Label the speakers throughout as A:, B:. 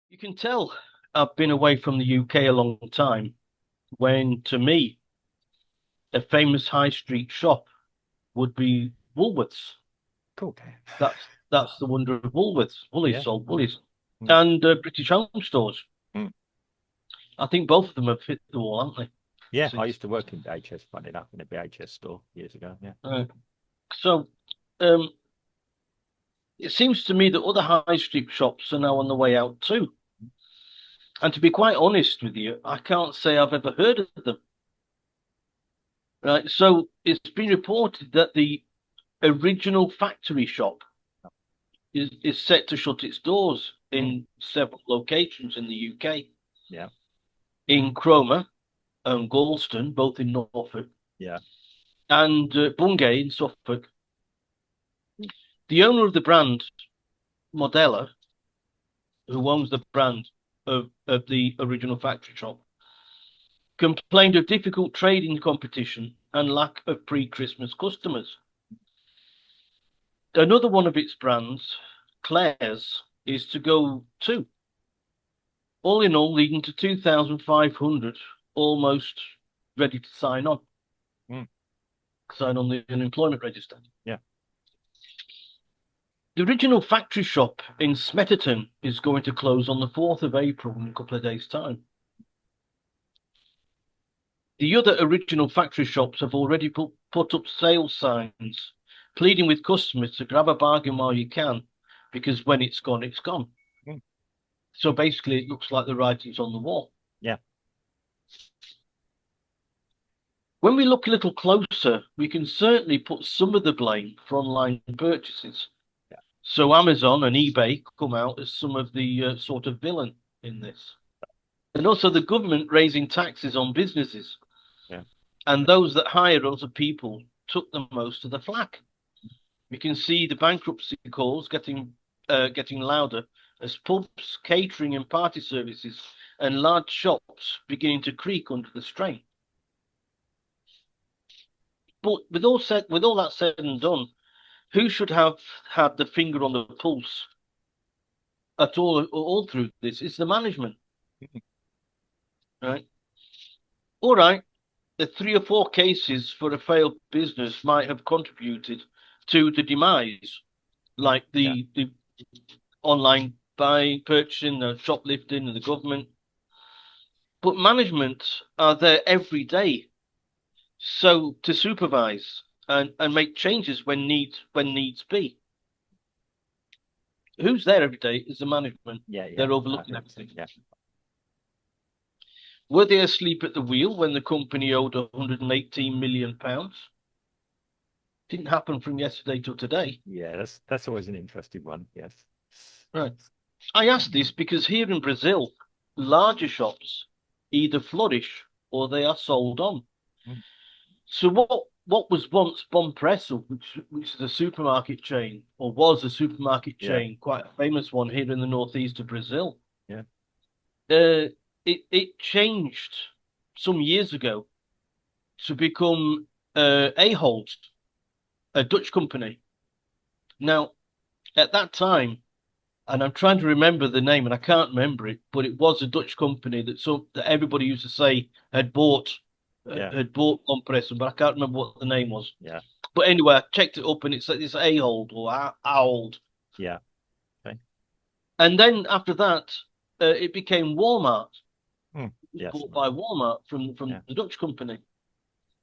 A: You can tell I've been away from the UK a long time when, to me, a famous high street shop would be Woolworths.
B: Cool.
A: That's the wonder of Woolworths. Woolies
B: Yeah.
A: sold Woolies.
B: Mm.
A: And British Home Stores.
B: Mm.
A: I think both of them have hit the wall, haven't they?
B: Yeah, I
A: Since.
B: used to work in BHS, funny enough, in a BHS store years ago. Yeah.
A: uh, so um, it seems to me that other high street shops are now on the way out too. And to be quite honest with you, I can't say I've ever heard of them. Right. So it's been reported that the original factory shop is set to shut its doors
B: Mm.
A: in several locations in the UK,
B: Yeah.
A: in Cromer and Galston, both in Norfolk,
B: Yeah.
A: and Bungay in Suffolk. The owner of the brand, Modella, who owns the brand of the original factory shop, complained of difficult trading competition and lack of pre-Christmas customers. Another one of its brands, Claire's, is to go too. All in all, leading to 2,500 almost ready to
B: Mm.
A: sign on the unemployment register.
B: Yeah.
A: The original factory shop in Smetterton is going to close on the 4th of April in a couple of days' time. The other original factory shops have already put up sales signs, pleading with customers to grab a bargain while you can, because when it's gone, it's gone.
B: Mm.
A: So basically, it looks like the writing's on the wall.
B: Yeah.
A: When we look a little closer, we can certainly put some of the blame for online purchases.
B: Yeah.
A: So Amazon and eBay come out as some of the sort of villain in this. And also the government raising taxes on businesses.
B: Yeah.
A: And those that hired other people took the most of the flack. We can see the bankruptcy calls getting louder as pubs, catering and party services and large shops beginning to creak under the strain. But with all that said and done, who should have had the finger on the pulse at all through this? It's the management, right? All right, the 3 or 4 cases for a failed business might have contributed to the demise, like
B: Yeah.
A: the online buying, purchasing, the shoplifting, and the government. But management are there every day, so to supervise and make changes when needs be. Who's there every day is the management.
B: Yeah. Yeah.
A: They're overlooking everything.
B: Yeah.
A: Were they asleep at the wheel when the company owed £118 million? Didn't happen from yesterday till today.
B: Yeah. That's always an interesting one. Yes.
A: Right. I ask this because here in Brazil, larger shops either flourish or they are sold on.
B: Mm.
A: So what was once Bompreço, which is a supermarket chain, or was a supermarket
B: Yeah.
A: chain, quite a famous one here in the northeast of Brazil,
B: Yeah.
A: it changed some years ago to become Ahold, a Dutch company. Now, at that time, and I'm trying to remember the name, and I can't remember it, but it was a Dutch company that everybody used to say
B: Yeah.
A: had bought Compressor, but I can't remember what the name was.
B: Yeah.
A: But anyway, I checked it up, and it's Ahold or Ahold.
B: Yeah. Okay.
A: And then after that, it became Walmart.
B: Mm.
A: It was
B: Yes.
A: bought by Walmart from
B: Yeah.
A: the Dutch company,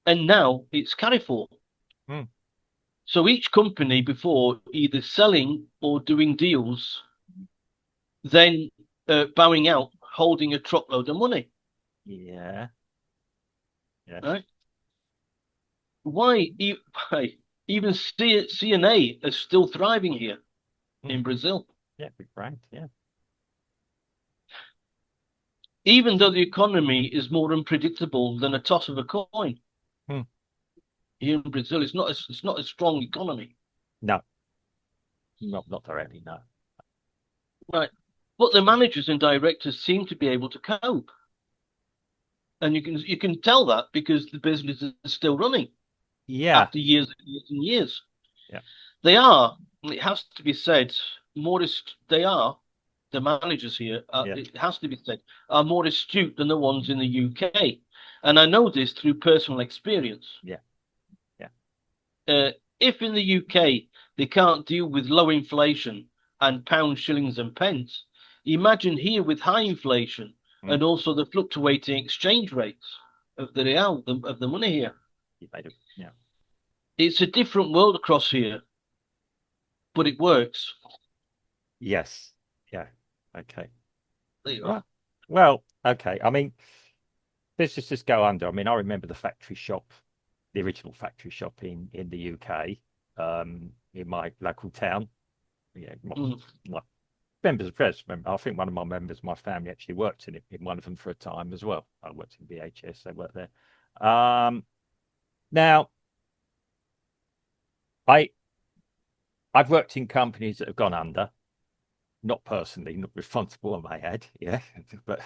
A: and now it's Carrefour.
B: Mm.
A: So each company before either selling or doing deals, then bowing out, holding a truckload of money.
B: Yeah. Yes.
A: Right? Why, why even CNA is still thriving here
B: Mm.
A: in Brazil,
B: Yeah. Big brand. Yeah.
A: even though the economy is more unpredictable than a toss of a coin.
B: Mm.
A: Here in Brazil, it's not a strong economy,
B: No. Not directly. No.
A: right? But the managers and directors seem to be able to cope, and you can tell that because the business is still running
B: Yeah.
A: after years and years and years.
B: Yeah.
A: They are, it has to be said, modest they are, the managers here,
B: Yeah.
A: it has to be said, are more astute than the ones in the UK. And I know this through personal experience.
B: Yeah. Yeah.
A: If in the UK they can't deal with low inflation and pounds, shillings, and pence, imagine here with high inflation
B: Mm.
A: and also the fluctuating exchange rates of the real, of the money here.
B: You made it. Yeah.
A: It's a different world across here, but it works.
B: Yes. Yeah. Okay.
A: There you
B: Right.
A: are.
B: Well, okay. I mean, businesses go under. I mean, I remember the factory shop, the original factory shop in the UK, in my local town. Yeah,
A: Mm.
B: my members of press. I think one of my members of my family actually worked in it, in one of them for a time as well. I worked in BHS. They worked there. Now, I I've worked in companies that have gone under. Not personally, not responsible, I may add, yeah, but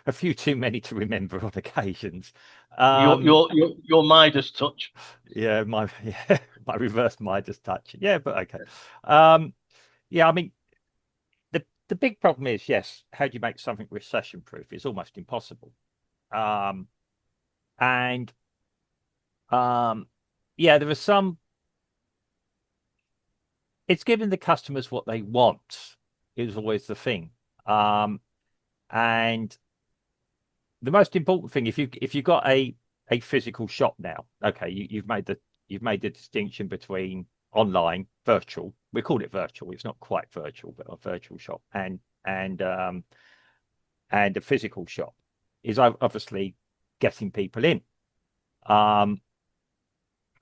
B: a few too many to remember on occasions.
A: Your Midas touch.
B: Yeah, my reverse Midas touch. Yeah, but okay. Um, yeah, I mean the big problem is, yes, how do you make something recession proof? It's almost impossible. Um, and yeah, there are some. It's giving the customers what they want is always the thing. And the most important thing, if you've got a physical shop now, okay, you've made the distinction between online, virtual. We call it virtual. It's not quite virtual, but a virtual shop and a physical shop is obviously getting people in. Um,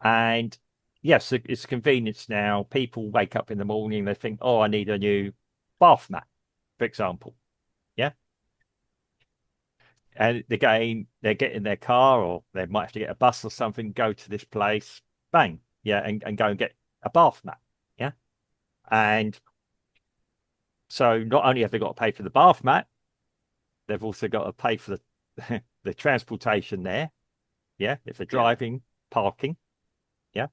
B: and yes, it's convenience now. People wake up in the morning, they think, oh, I need a new bath mat, for example. Yeah. And again, they get in their car or they might have to get a bus or something, go to this place, bang, yeah, and go and get a bath mat. Yeah. And so not only have they got to pay for the bath mat, they've also got to pay for the the transportation there. Yeah. If they're driving, parking, yeah.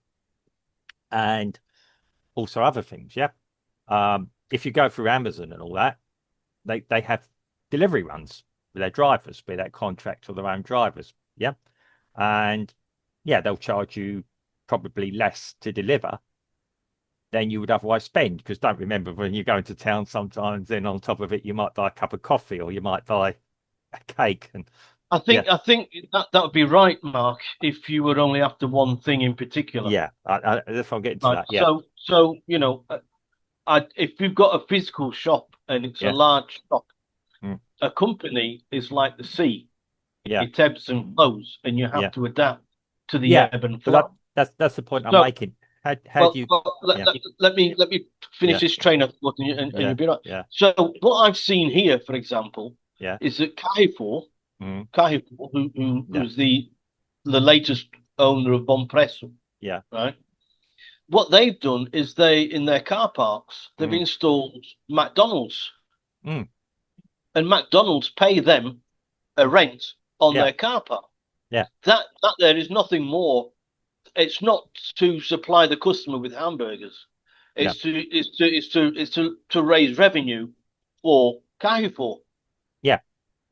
B: And also other things, yeah. If you go through Amazon and all that, they have delivery runs with their drivers, be that contract or their own drivers. Yeah. And yeah, they'll charge you probably less to deliver than you would otherwise spend. Because don't remember when you go into town sometimes, then on top of it, you might buy a cup of coffee or you might buy a cake. And yeah,
A: I think that would be right, Mark, if you were only after one thing in particular.
B: yeah. If I'm getting to
A: Right.
B: that, yeah,
A: So if you've got a physical shop and it's a
B: yeah,
A: large shop,
B: mm,
A: a company is like the sea.
B: yeah,
A: It ebbs and flows, and you have
B: yeah,
A: to adapt to the
B: yeah.
A: ebb and
B: But
A: flow.
B: that's the point I'm
A: So,
B: making. How do you? Yeah,
A: let me finish
B: yeah,
A: this train of thought, and
B: yeah,
A: you'll be right.
B: yeah,
A: So, what I've seen here, for example,
B: yeah,
A: is that
B: mm,
A: Carrefour,
B: yeah,
A: who's the latest owner of Bompresso,
B: yeah,
A: right? What they've done is in their car parks, they've
B: mm,
A: installed McDonald's,
B: mm,
A: and McDonald's pay them a rent on
B: yeah,
A: their car park.
B: yeah,
A: That there is nothing more. It's not to supply the customer with hamburgers.
B: yeah.
A: To raise revenue for Carrefour.
B: Yeah.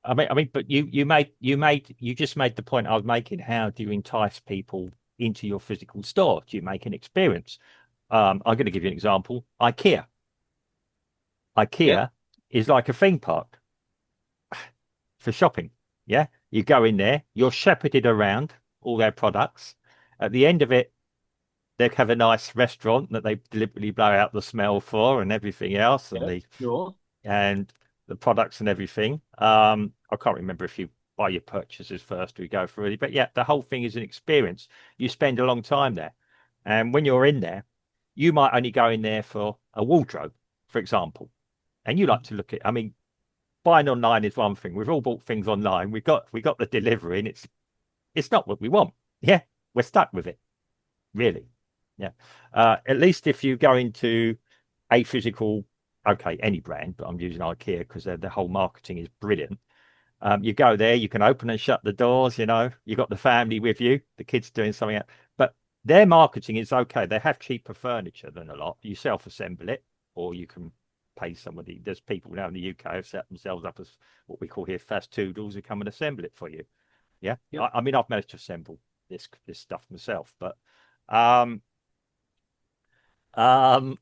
B: But you just made the point I was making. How do you entice people into your physical store? Do you make an experience? I'm going to give you an example. IKEA.
A: Yeah,
B: IKEA is like a theme park for shopping. Yeah. You go in there, you're shepherded around all their products. At the end of it, they have a nice restaurant that they deliberately blow out the smell for and everything else,
A: yeah, sure.
B: and the products and everything. I can't remember if you buy your purchases first or you go through it, but yeah, the whole thing is an experience. You spend a long time there, and when you're in there, you might only go in there for a wardrobe, for example, and you like to look at. I mean, buying online is one thing. We've all bought things online. We got the delivery, and it's not what we want. Yeah, we're stuck with it, really. Yeah. At least if you go into a physical, okay, any brand, but I'm using IKEA because the whole marketing is brilliant. You go there, you can open and shut the doors, you got the family with you, the kids doing something else. But their marketing is okay. They have cheaper furniture than a lot. You self-assemble it, or you can pay somebody. There's people now in the UK who've set themselves up as what we call here fast toodles who come and assemble it for you. Yeah,
A: Yep.
B: I mean I've managed to assemble this stuff myself, but um, um,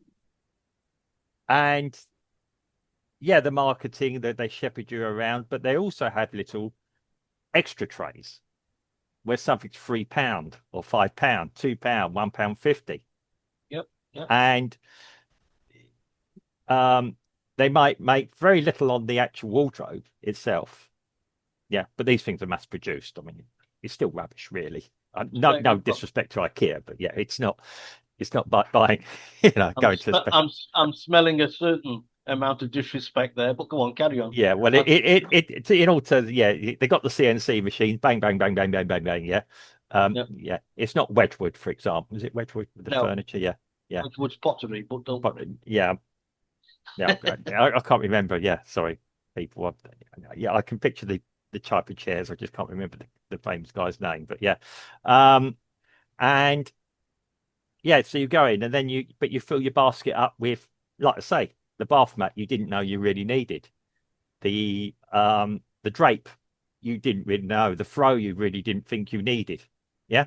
B: and yeah, the marketing that they shepherd you around, but they also have little extra trays where something's £3 or £5, £2, £1.50.
A: Yep. Yep.
B: And they might make very little on the actual wardrobe itself. Yeah, but these things are mass produced. I mean, it's still rubbish, really. No disrespect to IKEA, but yeah, it's not buying, going to a special.
A: I'm smelling a certain amount of disrespect there, but go on, carry on.
B: Yeah, well, it in all terms, yeah, they got the CNC machines, bang, bang, bang, bang, bang, bang, bang, yeah.
A: Yep.
B: Yeah, it's not Wedgwood, for example. Is it Wedgwood with the
A: No,
B: furniture? Yeah, yeah.
A: Wedgwood's pottery, but don't
B: But
A: worry.
B: yeah, yeah, I can't remember. Yeah, sorry, people. Yeah, I can picture the type of chairs. I just can't remember the famous guy's name. But yeah, and yeah, so you go in and then you fill your basket up with, like I say, the bath mat you didn't know you really needed, the drape you didn't really know, the throw you really didn't think you needed. Yeah.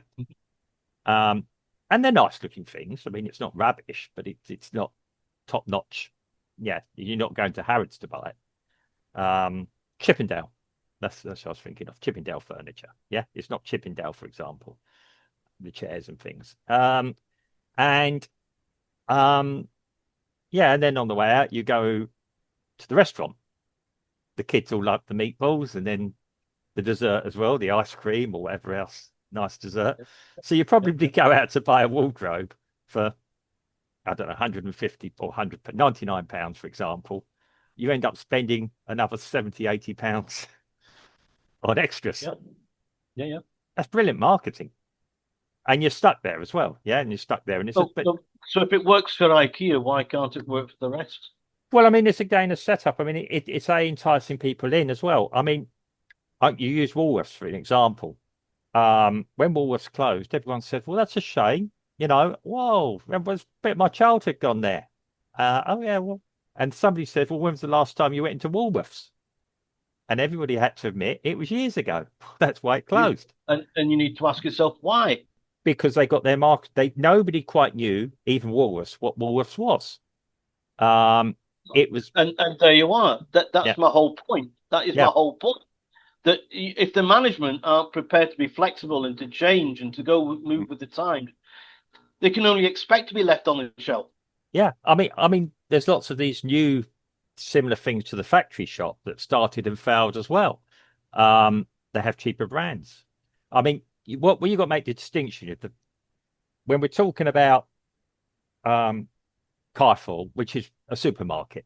B: Um, and they're nice looking things. I mean, it's not rubbish, but it's not top notch. Yeah, you're not going to Harrods to buy it. Chippendale. That's what I was thinking of. Chippendale furniture. Yeah, it's not Chippendale, for example, the chairs and things. And yeah, and then on the way out, you go to the restaurant. The kids all like the meatballs, and then the dessert as well, the ice cream or whatever else, nice dessert. So you probably go out to buy a wardrobe for, I don't know, 150 or £99, for example. You end up spending another 70, £80 on extras.
A: Yeah. Yeah, yeah.
B: That's brilliant marketing. And you're stuck there as well. Yeah, and you're stuck there. And it's
A: So if it works for IKEA, why can't it work for the rest?
B: well, I mean, it's again a setup. I mean, it's enticing people in as well. I mean, you use Woolworths for an example. When Woolworths closed, everyone said, "Well, that's a shame." Whoa, was a bit of my childhood gone there. Oh yeah, well, and somebody said, "Well, when was the last time you went into Woolworths?" And everybody had to admit it was years ago. That's why it closed.
A: And you need to ask yourself why.
B: Because they got their market. Nobody quite knew, even Woolworths, what Woolworths was. It was,
A: and there you are. That's
B: yeah,
A: my whole point. That is my
B: yeah,
A: whole point. That if the management aren't prepared to be flexible and to change and to go move with the times, they can only expect to be left on the shelf.
B: yeah. I mean, there's lots of these new similar things to the factory shop that started and failed as well. They have cheaper brands. I mean, what you got to make the distinction of when we're talking about Carrefour, which is a supermarket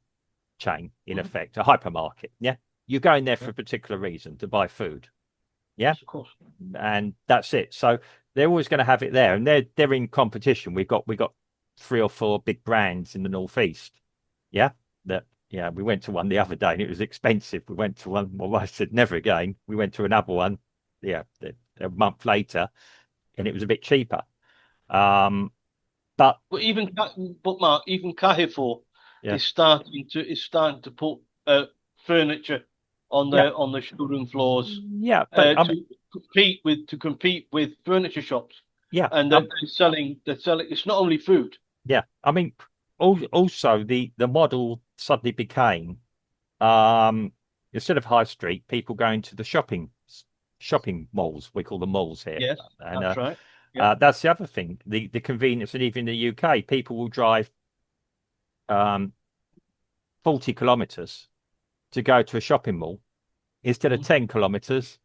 B: chain in effect, a hypermarket. Yeah, you're going there for a particular reason to buy food. Yeah,
A: of course,
B: and that's it. So they're always going to have it there, and they're in competition. We got 3 or 4 big brands in the northeast. Yeah, yeah. We went to one the other day, and it was expensive. We went to one. My wife said never again. We went to another one. Yeah, a month later, and it was a bit cheaper. But
A: Mark, even Carrefour
B: yeah,
A: is starting to put furniture on the showroom floors.
B: Yeah, but
A: to compete with furniture shops.
B: Yeah,
A: and they're selling. It's not only food.
B: Yeah, I mean, also the model suddenly became instead of high street, people going to the shopping malls. We call them malls here.
A: Yes,
B: and
A: that's right. Yeah.
B: That's the other thing. The convenience, and even in the UK, people will drive 40 kilometers to go to a shopping mall instead of 10 kilometers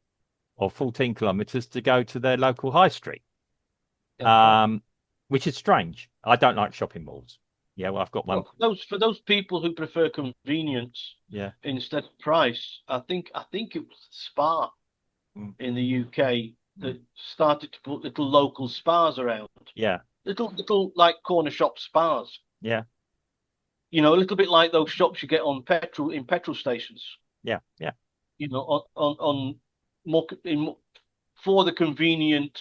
B: or 14 kilometers to go to their local high street. Which is strange. I don't like shopping malls. Yeah, well, I've got one.
A: For those people who prefer convenience,
B: yeah,
A: instead of price, I think it was Spar in the UK that started to put little local spas around.
B: Yeah,
A: little like corner shop spas.
B: Yeah,
A: a little bit like those shops you get on petrol stations.
B: Yeah, yeah.
A: On more for the convenient,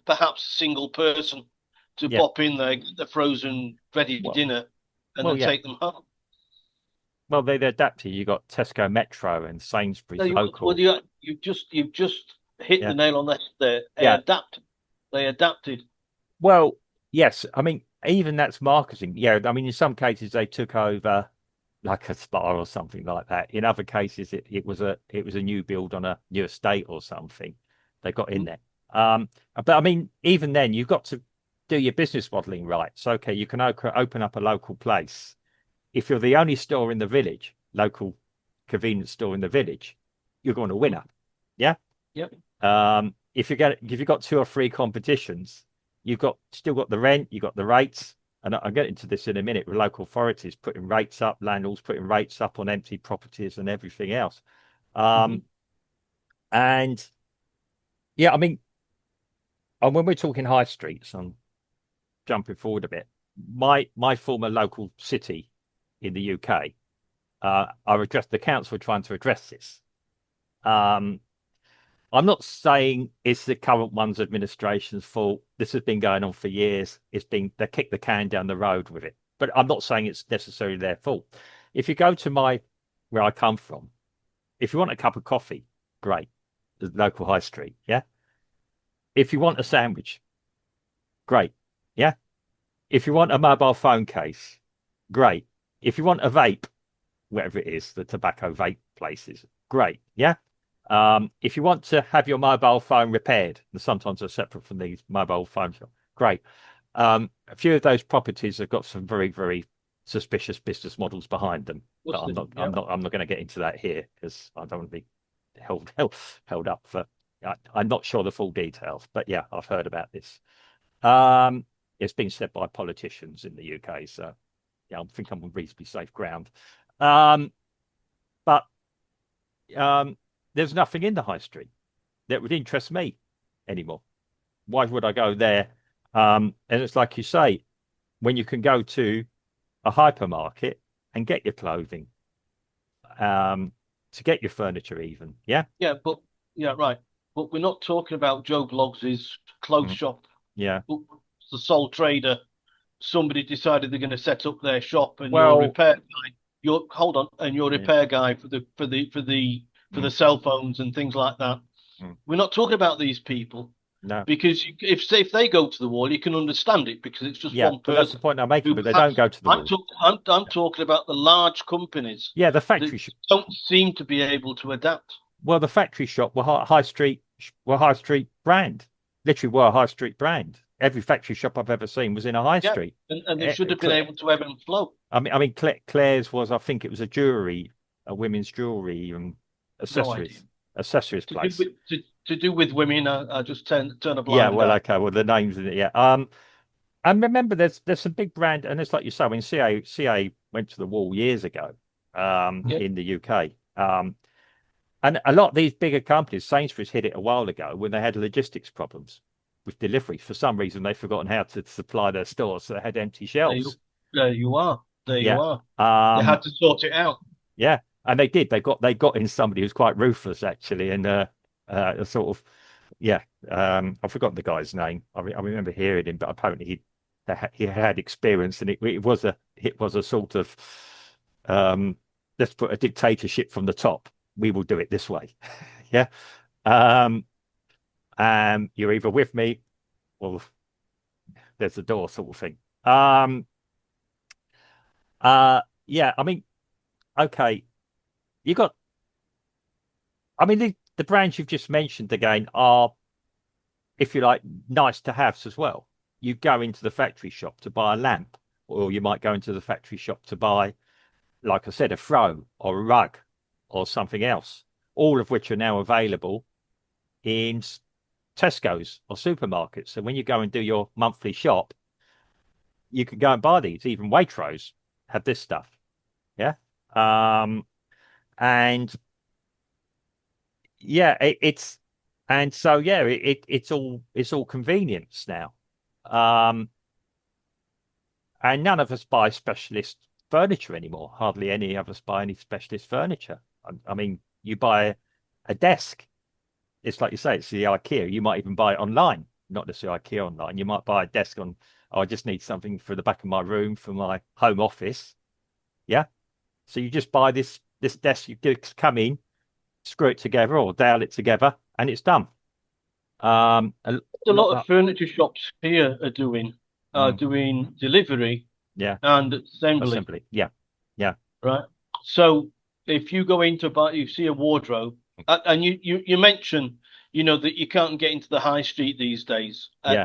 A: perhaps single person to pop in there, get the frozen ready dinner, and
B: Well,
A: then
B: yeah.
A: take them home.
B: Well, they adapted. You got Tesco Metro and
A: No,
B: Sainsbury's Local.
A: you've just hit the
B: Yeah.
A: nail on the head there.
B: Yeah.
A: They adapted.
B: Well, yes. I mean, even that's marketing. Yeah. I mean, in some cases they took over like a spa or something like that. In other cases, it was a new build on a new estate or something. They got in there. But I mean, even then, you've got to do your business modeling right. So, okay, you can open up a local place. If you're the only store in the village, local convenience store in the village, you're going to win up. Yeah.
A: Yep.
B: If you've got two or three competitions, you've got still got the rent, you've got the rates, and I'll get into this in a minute with local authorities putting rates up, landlords putting rates up on empty properties and everything else. And yeah, I mean, and when we're talking high streets, I'm jumping forward a bit. My former local city in the UK, the council are trying to address this. I'm not saying it's the current one's administration's fault. This has been going on for years. They kicked the can down the road with it. But I'm not saying it's necessarily their fault. If you go to where I come from, if you want a cup of coffee, great. The local high street, yeah. If you want a sandwich, great, yeah. If you want a mobile phone case, great. If you want a vape, whatever it is, the tobacco vape places, great, yeah. If you want to have your mobile phone repaired, and sometimes they're separate from these mobile phone shops, great. A few of those properties have got some very, very suspicious business models behind them. But I'm not going to get into that here because I don't want to be held up for. I'm not sure the full details, but yeah, I've heard about this. It's been said by politicians in the UK, so yeah, I think I'm on reasonably safe ground. But there's nothing in the high street that would interest me anymore. Why would I go there? And it's like you say, when you can go to a hypermarket and get your clothing, to get your furniture even. Yeah.
A: Yeah, right. But we're not talking about Joe Bloggs's clothes shop.
B: Yeah.
A: The sole trader. Somebody decided they're going to set up their shop, and
B: Well,
A: your repair guy, your repair guy for the cell phones and things like that. We're not talking about these people.
B: No.
A: Because if they go to the wall, you can understand it because it's just one person.
B: That's the point I'm making, but they don't go to the wall.
A: I'm talking about the large companies.
B: Yeah, the factory
A: don't seem to be able to adapt.
B: Well, the factory shop were high street brand. Literally were a high street brand. Every factory shop I've ever seen was in a high street.
A: And they should have been able to ebb and flow.
B: I mean, Claire's was, I think it was a women's jewelry and accessories place.
A: To do with women, I just turn a blind eye.
B: Yeah, well, okay, well, the names in it, yeah. And remember, there's some big brand, and it's like you say, when CA went to the wall years ago, in the UK, and a lot of these bigger companies, Sainsbury's hit it a while ago when they had logistics problems with delivery. For some reason, they've forgotten how to supply their stores, so they had empty shelves.
A: There you are. You are. They had to sort it out.
B: Yeah, and they did. They got in somebody who's quite ruthless, actually, and a sort of, yeah. I've forgotten the guy's name. I remember hearing him, but apparently he had experience, and it was a sort of, let's put a dictatorship from the top. We will do it this way. Yeah. You're either with me or there's the door sort of thing. Yeah, I mean, okay. I mean, the brands you've just mentioned again are, if you like, nice to haves as well. You go into the factory shop to buy a lamp, or you might go into the factory shop to buy, like I said, a throw or a rug or something else, all of which are now available in Tesco's or supermarkets. So when you go and do your monthly shop, you can go and buy these. Even Waitrose have this stuff. Yeah. And yeah, it's all convenience now. And none of us buy specialist furniture anymore. Hardly any of us buy any specialist furniture. I mean, you buy a desk. It's like you say, it's the IKEA. You might even buy it online, not necessarily IKEA online. You might buy a desk on I just need something for the back of my room for my home office. Yeah. So you just buy this desk, you just come in, screw it together or nail it together, and it's done. A
A: A
B: lot
A: lot of
B: that,
A: furniture shops here are
B: mm,
A: doing delivery
B: yeah,
A: and assembly,
B: assembly. Yeah. Yeah.
A: right? So if you go into buy, you see a wardrobe, and you mention, that you can't get into the high street these days,
B: Yeah.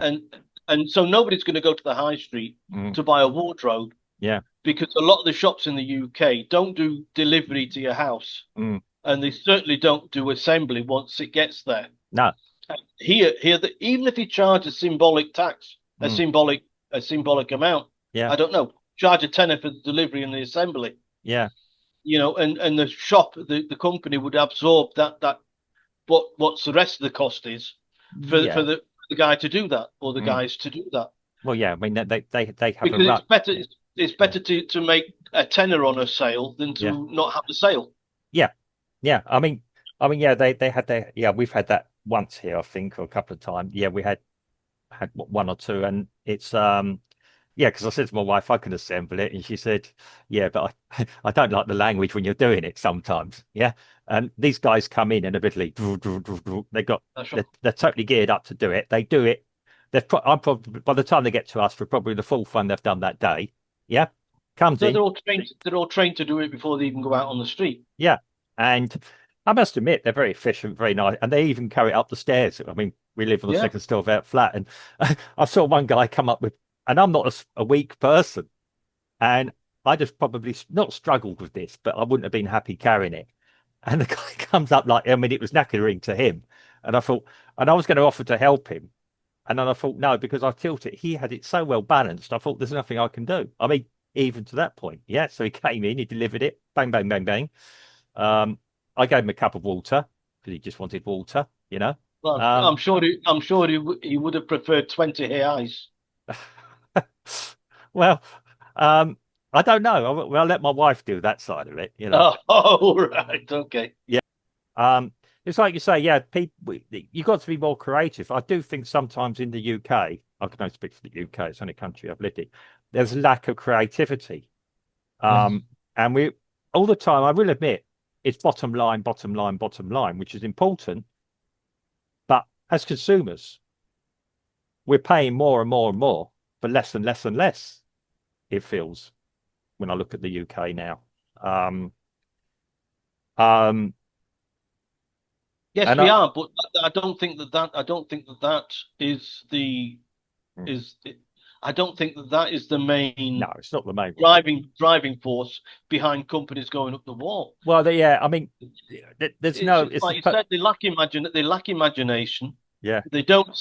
A: and so nobody's going to go to the high street
B: Mm,
A: to buy a wardrobe
B: yeah.
A: because a lot of the shops in the UK don't do delivery to your house,
B: Mm,
A: and they certainly don't do assembly once it gets there.
B: no.
A: Here, even if you charge a symbolic tax, a
B: Mm,
A: symbolic a symbolic amount,
B: yeah.
A: I don't know, charge a tenner for the delivery and the assembly,
B: Yeah.
A: and the shop, the company would absorb that what's the rest of the cost is for
B: Yeah.
A: the guy to do that or the
B: Mm.
A: guys to do that,
B: Well, yeah. I mean, they have a
A: because
B: rut.
A: it's
B: Yeah.
A: better to make a tenner on a sale than
B: Yeah.
A: to not have the sale.
B: Yeah. Yeah. Yeah, they had their, yeah, we've had that once here, I think, or a couple of times. Yeah, we had one or two, and it's yeah, because I said to my wife I can assemble it, and she said, yeah, but I don't like the language when you're doing it sometimes. Yeah. And these guys come in and admittedly they got
A: That's right.
B: they're totally geared up to do it. They do it. I'm probably by the time they get to us for probably the full fun they've done that day. Yeah. Comes
A: No,
B: in.
A: they're all trained to do it before they even go out on the street.
B: Yeah. And I must admit, they're very efficient, very nice. And they even carry it up the stairs. I mean, we live on the
A: Yeah,
B: second story of our flat. And I saw one guy come up with, and I'm not a weak person. And I just probably not struggled with this, but I wouldn't have been happy carrying it. And the guy comes up like, I mean, it was knackering to him. And I thought, and I was going to offer to help him. And then I thought, no, because I tilted. He had it so well balanced. I thought, there's nothing I can do. I mean, even to that point. Yeah. So he came in, he delivered it, bang, bang, bang, bang. Um, I gave him a cup of water because he just wanted water, you know.
A: well,
B: Um,
A: I'm sure he would have preferred 20 AIs.
B: well, um, I don't know. I'll let my wife do that side of it, you know.
A: Oh, right, okay.
B: Yeah. Um, it's like you say, yeah, people, you got to be more creative. I do think sometimes in the UK, I can only speak for the UK, it's the only country I've lived in, there's a lack of creativity.
A: Yes.
B: Um, and we all the time, I will admit, it's bottom line, bottom line, bottom line, which is important. But as consumers, we're paying more and more and more for less and less and less, it feels when I look at the UK now. Um, um,
A: Yes,
B: and
A: we are, but I don't think that is
B: mm,
A: is I don't think that is the
B: no,
A: main
B: it's not the main one.
A: driving force behind companies going up the wall.
B: Well, yeah, I mean, there's
A: It's
B: no,
A: just like you said, they lack imagination.
B: yeah,
A: They don't.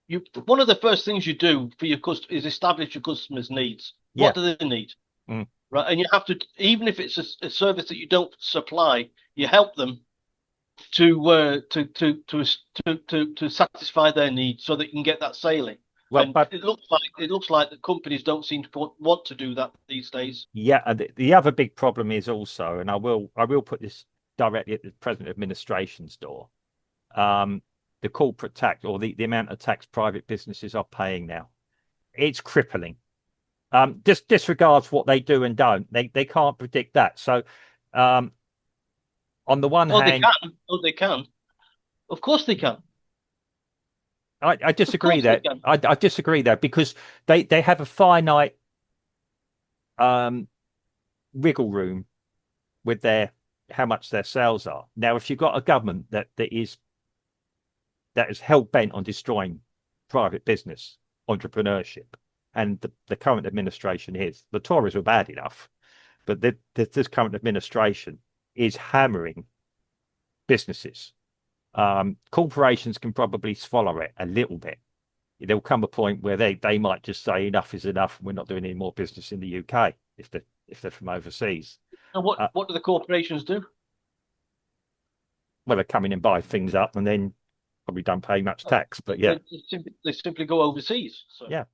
A: You One of the first things you do for your customer is establish your customers' needs.
B: yeah,
A: What do they need?
B: mm,
A: Right, and you have to, even if it's a service that you don't supply, you help them to satisfy their needs so that you can get that sailing.
B: well,
A: And
B: but
A: it looks like the companies don't seem to want to do that these days.
B: yeah, and the other big problem is also, and I will put this directly at the present administration's door. Um, the corporate tax or the amount of tax private businesses are paying now. It's crippling. Disregards what they do and don't. They can't predict that. So, um, on the one
A: Oh, they
B: hand,
A: can. Oh, they can. Of course they can.
B: I
A: Of
B: disagree
A: course they
B: there.
A: can.
B: I disagree there because they have a finite um, wiggle room with their how much their sales are. Now, if you've got a government that is hell bent on destroying private business, entrepreneurship, and the current administration is, the Tories were bad enough, but this current administration is hammering businesses. Corporations can probably swallow it a little bit. There'll come a point where they might just say enough is enough. We're not doing any more business in the UK if they're from overseas.
A: And
B: Uh,
A: what do the corporations do?
B: well, they come in and buy things up and then probably don't pay much tax. But yeah,
A: They simply go overseas. So
B: yeah.